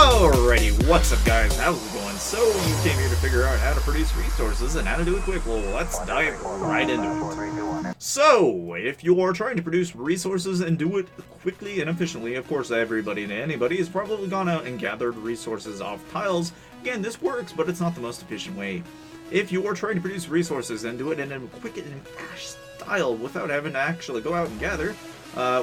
Alrighty, what's up guys, how's it going? So you came here to figure out how to produce resources and how to do it quick. Well, let's dive right into it. So, if you are trying to produce resources and do it quickly and efficiently, of course everybody and anybody has probably gone out and gathered resources off tiles. Again, this works, but it's not the most efficient way. If you are trying to produce resources and do it in a quick and fast style without having to actually go out and gather,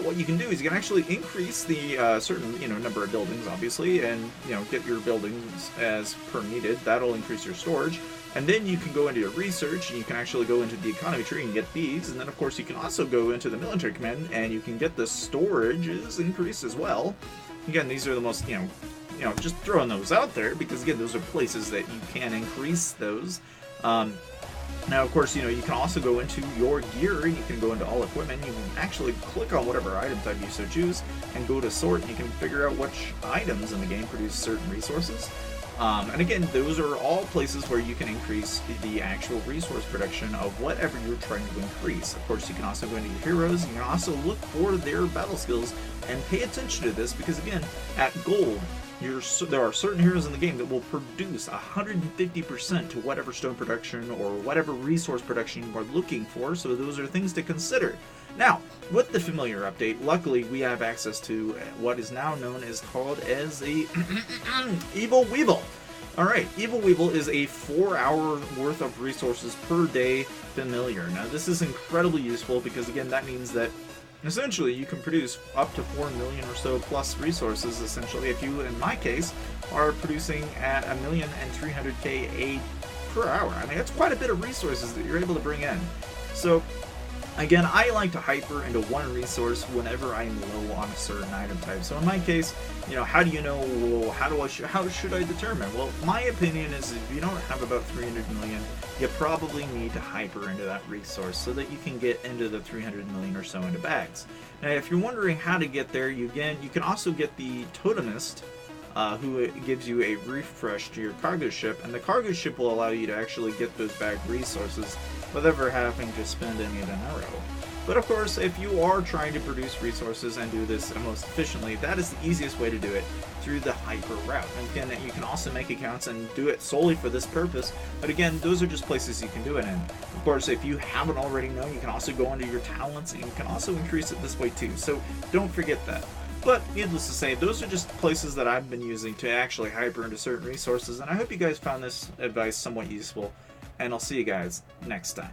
what you can do is you can actually increase the certain number of buildings, obviously, and get your buildings as per needed. That'll increase your storage, and then you can go into your research and you can actually go into the economy tree and get these, and then of course you can also go into the military command and you can get the storages increased as well. Again, these are the most just throwing those out there because again those are places that you can increase those. Now, of course, you can also go into your gear, and you can go into all equipment. You can actually click on whatever item type you so choose, and go to sort, and you can figure out which items in the game produce certain resources. And again, those are all places where you can increase the actual resource production of whatever you're trying to increase. Of course, you can also go into your heroes. You can also look for their battle skills and pay attention to this because, again, at gold, there are certain heroes in the game that will produce 150% to whatever stone production or whatever resource production you are looking for, so those are things to consider. Now, with the familiar update, luckily we have access to what is now known as called as a Evil Weevil. Alright, Evil Weevil is a 4-hour worth of resources per day familiar. Now this is incredibly useful because again that means that essentially, you can produce up to 4 million or so plus resources, essentially, if you, in my case, are producing at 1,300,000 per hour. I mean, that's quite a bit of resources that you're able to bring in. So, again, I like to hyper into one resource whenever I'm low on a certain item type. So in my case, how do you know, well, how should I determine? Well, my opinion is if you don't have about 300 million, you probably need to hyper into that resource so that you can get into the 300 million or so into bags. Now, if you're wondering how to get there, you can also get the Totemist, who gives you a refresh to your cargo ship, and the cargo ship will allow you to actually get those bag resources without ever having to spend any dinero. But of course, if you are trying to produce resources and do this most efficiently, that is the easiest way to do it, through the hyper route. And again, you can also make accounts and do it solely for this purpose, but again, those are just places you can do it in. Of course, if you haven't already known, you can also go into your talents and you can also increase it this way too, so don't forget that. But needless to say, those are just places that I've been using to actually hyper into certain resources, and I hope you guys found this advice somewhat useful, and I'll see you guys next time.